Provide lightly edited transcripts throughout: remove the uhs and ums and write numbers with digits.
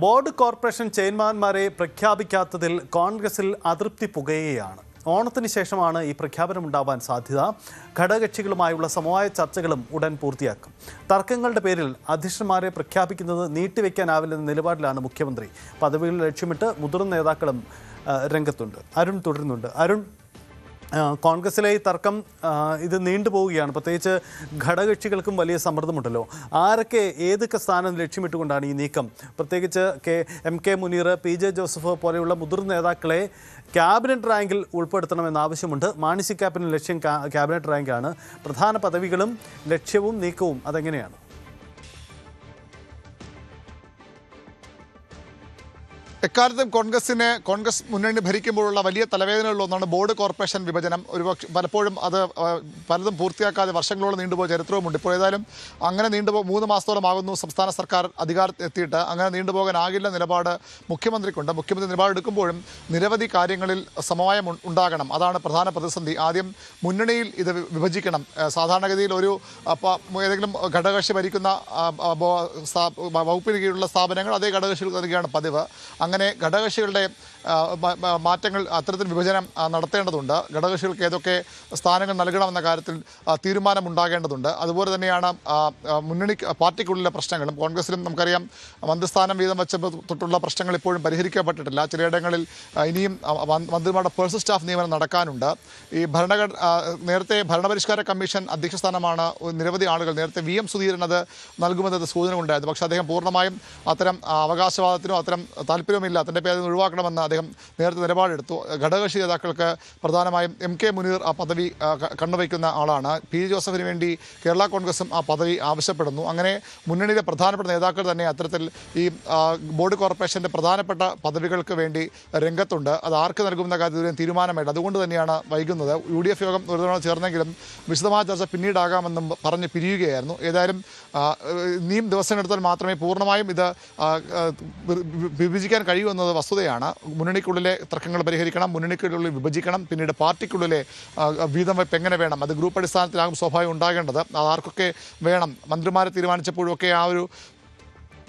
Board corporation ചെയർമാൻമാരെ പ്രഖ്യാപിക്കാത്തതിൽ കോൺഗ്രസിൽ അതൃപ്തി പുകയുകയാണ്. ഓണത്തിന് ശേഷമാണ് ഈ പ്രഖ്യാപനമുണ്ടാവാൻ സാധ്യത. ഘടകകക്ഷികളുമായുള്ള സമവായ ചർച്ചകളും ഉടൻ പൂർത്തിയാക്കും. തർക്കങ്ങളുടെ പേരിൽ അധ്യക്ഷന്മാരെ പ്രഖ്യാപിക്കുന്നത് നീട്ടിവെക്കാനാവില്ലെന്ന നിലപാടിലാണ് മുഖ്യമന്ത്രി. പദവികൾ ലക്ഷ്യമിട്ട് മുതിർന്ന നേതാക്കളും രംഗത്തുണ്ട്. അരുൺ തുടരുന്നുണ്ട്. അരുൺ, കോൺഗ്രസിലെ ഈ തർക്കം ഇത് നീണ്ടുപോവുകയാണ്. പ്രത്യേകിച്ച് ഘടകകക്ഷികൾക്കും വലിയ സമ്മർദ്ദമുണ്ടല്ലോ. ആരൊക്കെ ഏതൊക്കെ സ്ഥാനം ലക്ഷ്യമിട്ടുകൊണ്ടാണ് ഈ നീക്കം? പ്രത്യേകിച്ച് എം.കെ. മുനീർ, പി.ജെ. ജോസഫ് പോലെയുള്ള മുതിർന്ന നേതാക്കളെ ക്യാബിനറ്റ് റാങ്കിൽ ഉൾപ്പെടുത്തണമെന്ന ആവശ്യമുണ്ട്. മാണി സി കാപ്പന് ലക്ഷ്യം ക്യാബിനറ്റ് റാങ്കാണ്. പ്രധാന പദവികളും ലക്ഷ്യവും നീക്കവും അതെങ്ങനെയാണ്? എക്കാലത്തും കോൺഗ്രസ് മുന്നണി ഭരിക്കുമ്പോഴുള്ള വലിയ തലവേദനകളിലൊന്നാണ് ബോർഡ് കോർപ്പറേഷൻ വിഭജനം. പലപ്പോഴും അത് പലതും പൂർത്തിയാക്കാതെ വർഷങ്ങളോളം നീണ്ടുപോയ ചരിത്രവുമുണ്ട്. ഇപ്പോൾ ഏതായാലും അങ്ങനെ 3 മാസത്തോളമാകുന്നു സംസ്ഥാന സർക്കാർ അധികാരത്തിലെത്തിയിട്ട്. അങ്ങനെ നീണ്ടുപോകാനാകില്ല നിലപാട് മുഖ്യമന്ത്രിക്കുണ്ട്. മുഖ്യമന്ത്രി നിലപാടെടുക്കുമ്പോഴും നിരവധി കാര്യങ്ങളിൽ സമവായം ഉണ്ടാകണം. അതാണ് പ്രധാന പ്രതിസന്ധി. ആദ്യം മുന്നണിയിൽ ഇത് വിഭജിക്കണം. സാധാരണഗതിയിൽ ഏതെങ്കിലും ഘടകകക്ഷി ഭരിക്കുന്ന വകുപ്പിന് കീഴിലുള്ള സ്ഥാപനങ്ങൾ അതേ ഘടകകക്ഷികൾ നൽകുകയാണ് പതിവ്. അങ്ങനെ ഘടകകക്ഷികളുടെ മാറ്റങ്ങൾ, അത്തരത്തിൽ വിഭജനം നടത്തേണ്ടതുണ്ട്. ഘടകകക്ഷികൾക്ക് ഏതൊക്കെ സ്ഥാനങ്ങൾ നൽകണമെന്ന കാര്യത്തിൽ തീരുമാനമുണ്ടാകേണ്ടതുണ്ട്. അതുപോലെ തന്നെയാണ് പാർട്ടിക്കുള്ളിലെ പ്രശ്നങ്ങളും. കോൺഗ്രസിലും നമുക്കറിയാം മന്ത്രിസ്ഥാനം വീതം വെച്ച തൊട്ടുള്ള പ്രശ്നങ്ങൾ ഇപ്പോഴും പരിഹരിക്കപ്പെട്ടിട്ടില്ല. ചിലയിടങ്ങളിൽ ഇനിയും മന്ത്രിമാരുടെ പേഴ്സണൽ സ്റ്റാഫ് നിയമനം നടക്കാനുണ്ട്. ഈ നേരത്തെ ഭരണപരിഷ്കാര കമ്മീഷൻ അധ്യക്ഷ സ്ഥാനമാണ് നിരവധി ആളുകൾ നേരത്തെ VM സുധീരൻ അത് നൽകുമെന്നത് സൂചന ഉണ്ടായിരുന്നു. പക്ഷേ അദ്ദേഹം പൂർണ്ണമായും അത്തരം അവകാശവാദത്തിനോ അത്തരം താല്പര്യവുമില്ല, തൻ്റെ പേരിൽ നിന്ന് ഒഴിവാക്കണമെന്ന് അദ്ദേഹം നേരത്തെ നിലപാടെടുത്തു. ഘടകകക്ഷി നേതാക്കൾക്ക് പ്രധാനമായും M.K. മുനീർ ആ പദവി കണ്ണുവയ്ക്കുന്ന ആളാണ്. P.J. ജോസഫിന് വേണ്ടി കേരള കോൺഗ്രസും ആ പദവി ആവശ്യപ്പെടുന്നു. അങ്ങനെ മുന്നണിയിലെ പ്രധാനപ്പെട്ട നേതാക്കൾ തന്നെ അത്തരത്തിൽ ഈ ബോർഡ് കോർപ്പറേഷൻ്റെ പ്രധാനപ്പെട്ട പദവികൾക്ക് വേണ്ടി രംഗത്തുണ്ട്. അത് ആർക്ക് നൽകുമെന്ന കാര്യത്തിൽ തീരുമാനമായിട്ട് അതുകൊണ്ട് തന്നെയാണ് വൈകുന്നത്. UDF യോഗം ഒരു തവണ ചേർന്നെങ്കിലും വിശദമായ ചർച്ച പിന്നീടാകാമെന്നും പറഞ്ഞ് പിരിയുകയായിരുന്നു. ഏതായാലും ഇനിയും ദിവസങ്ങളെടുത്താൽ മാത്രമേ പൂർണ്ണമായും ഇത് വിഭജിക്കാൻ കഴിയുമെന്നത് വസ്തുതയാണ്. മുന്നണിക്കുള്ളിലെ തർക്കങ്ങൾ പരിഹരിക്കണം, മുന്നണിക്കുള്ളിൽ വിഭജിക്കണം, പിന്നീട് പാർട്ടിക്കുള്ളിലെ വീതം വെപ്പ് എങ്ങനെ വേണം, അത് ഗ്രൂപ്പ് അടിസ്ഥാനത്തിലാകും സ്വാഭാവികം ഉണ്ടാകേണ്ടത്. അത് ആർക്കൊക്കെ വേണം, മന്ത്രിമാരെ തീരുമാനിച്ചപ്പോഴൊക്കെ ആ ഒരു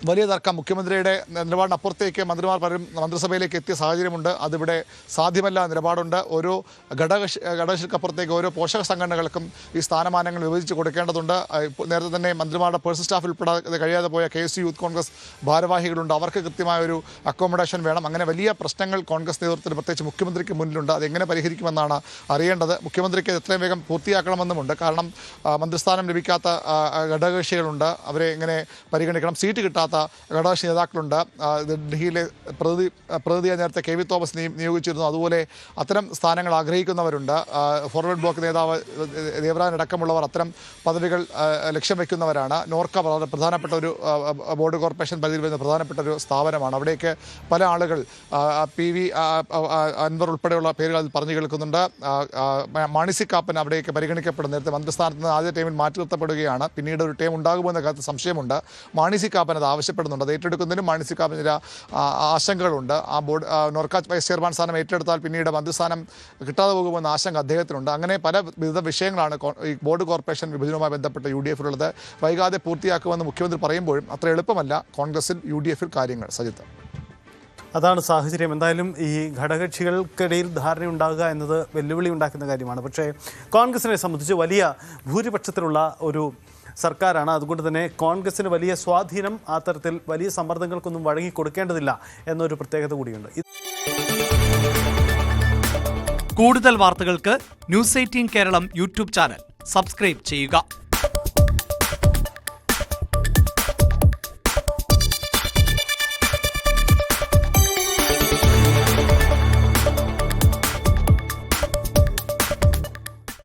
വലിയ തർക്കം മുഖ്യമന്ത്രിയുടെ നിലപാടിനപ്പുറത്തേക്ക് മന്ത്രിമാർ പലരും മന്ത്രിസഭയിലേക്ക് എത്തിയ സാഹചര്യമുണ്ട്. അതിവിടെ സാധ്യമല്ല നിലപാടുണ്ട്. ഓരോ ഘടകകക്ഷിക്കപ്പുറത്തേക്ക് ഓരോ പോഷക സംഘടനകൾക്കും ഈ സ്ഥാനമാനങ്ങൾ വിഭജിച്ച് കൊടുക്കേണ്ടതുണ്ട്. നേരത്തെ തന്നെ മന്ത്രിമാരുടെ പേഴ്സണൽ സ്റ്റാഫിൽ ഉൾപ്പെടാതെ കഴിയാതെ പോയ KSU യൂത്ത് കോൺഗ്രസ് ഭാരവാഹികളുണ്ട്. അവർക്ക് കൃത്യമായ ഒരു അക്കോമഡേഷൻ വേണം. അങ്ങനെ വലിയ പ്രശ്നങ്ങൾ കോൺഗ്രസ് നേതൃത്വത്തിൽ പ്രത്യേകിച്ച് മുഖ്യമന്ത്രിക്ക് മുന്നിലുണ്ട്. അതെങ്ങനെ പരിഹരിക്കുമെന്നാണ് അറിയേണ്ടത്. മുഖ്യമന്ത്രിക്ക് എത്രയും വേഗം പൂർത്തിയാക്കണമെന്നുമുണ്ട്. കാരണം മന്ത്രിസ്ഥാനം ലഭിക്കാത്ത ഘടകകക്ഷികളുണ്ട്. അവരെ എങ്ങനെ പരിഗണിക്കണം? സീറ്റ് കിട്ടാത്ത ഘടകകക്ഷി നേതാക്കളുണ്ട്. ഡൽഹിയിലെ പ്രതിനിധിയെ നേരത്തെ KV തോമസ് നിയോഗിച്ചിരുന്നു. അതുപോലെ അത്തരം സ്ഥാനങ്ങൾ ആഗ്രഹിക്കുന്നവരുണ്ട്. ഫോർവേഡ് ബ്ലോക്ക് നേതാവ് ദേവരാജൻ അടക്കമുള്ളവർ അത്തരം പദവികൾ ലക്ഷ്യം വയ്ക്കുന്നവരാണ്. നോർക്ക വളരെ പ്രധാനപ്പെട്ട ഒരു ബോർഡ് കോർപ്പറേഷൻ പരിധിയിൽ വരുന്ന പ്രധാനപ്പെട്ട ഒരു സ്ഥാപനമാണ്. അവിടേക്ക് പല ആളുകൾ PV അൻവർ ഉൾപ്പെടെയുള്ള പേരുകൾ അതിൽ പറഞ്ഞു കേൾക്കുന്നുണ്ട്. മാണി സി കാപ്പൻ അവിടേക്ക് പരിഗണിക്കപ്പെടും. നേരത്തെ മന്ത്രിസ്ഥാനത്ത് നിന്ന് ആദ്യ ടൈമിൽ മാറ്റി നിർത്തപ്പെടുകയാണ്. പിന്നീട് ഒരു ടൈം ഉണ്ടാകുമോ എന്ന കാര്യത്തിൽ സംശയമുണ്ട്. മാണി സി കാപ്പൻ അത് ആവശ്യപ്പെടുന്നുണ്ട്. അത് ഏറ്റെടുക്കുന്നതിനും മാണി സി കാപ്പന് ചില ആശങ്കകളുണ്ട്. ആ ബോർഡ് നോർക്ക വൈസ് ചെയർമാൻ സ്ഥാനം ഏറ്റെടുത്താൽ പിന്നീട് മന്ത്രിസ്ഥാനം കിട്ടാതെ പോകുമെന്ന ആശങ്ക അദ്ദേഹത്തിനുണ്ട്. അങ്ങനെ പല വിവിധ വിഷയങ്ങളാണ് ഈ ബോർഡ് കോർപ്പറേഷൻ വിഭജനവുമായി ബന്ധപ്പെട്ട് UDF-ലുള്ളത്. വൈകാതെ പൂർത്തിയാക്കുമെന്ന് മുഖ്യമന്ത്രി പറയുമ്പോഴും അത്ര എളുപ്പമല്ല കോൺഗ്രസിൽ UDF-ൽ കാര്യങ്ങൾ. സജിത്ത്, അതാണ് സാഹചര്യം. എന്തായാലും ഈ ഘടകകക്ഷികൾക്കിടയിൽ ധാരണയുണ്ടാകുക എന്നത് വെല്ലുവിളി ഉണ്ടാക്കുന്ന കാര്യമാണ്. പക്ഷേ കോൺഗ്രസിനെ സംബന്ധിച്ച് വലിയ ഭൂരിപക്ഷത്തിലുള്ള ഒരു സർക്കാരാണ്. അതുകൊണ്ട് തന്നെ കോൺഗ്രസിന് വലിയ സ്വാധീനം, ആ തരത്തിൽ വലിയ സമ്മർദ്ദങ്ങൾക്കൊന്നും വഴങ്ങി കൊടുക്കേണ്ടതില്ല എന്നൊരു പ്രത്യേകത കൂടിയുണ്ട്. കൂടുതൽ വാർത്തകൾക്ക് News 18 കേരളം YouTube ചാനൽ സബ്സ്ക്രൈബ് ചെയ്യുക.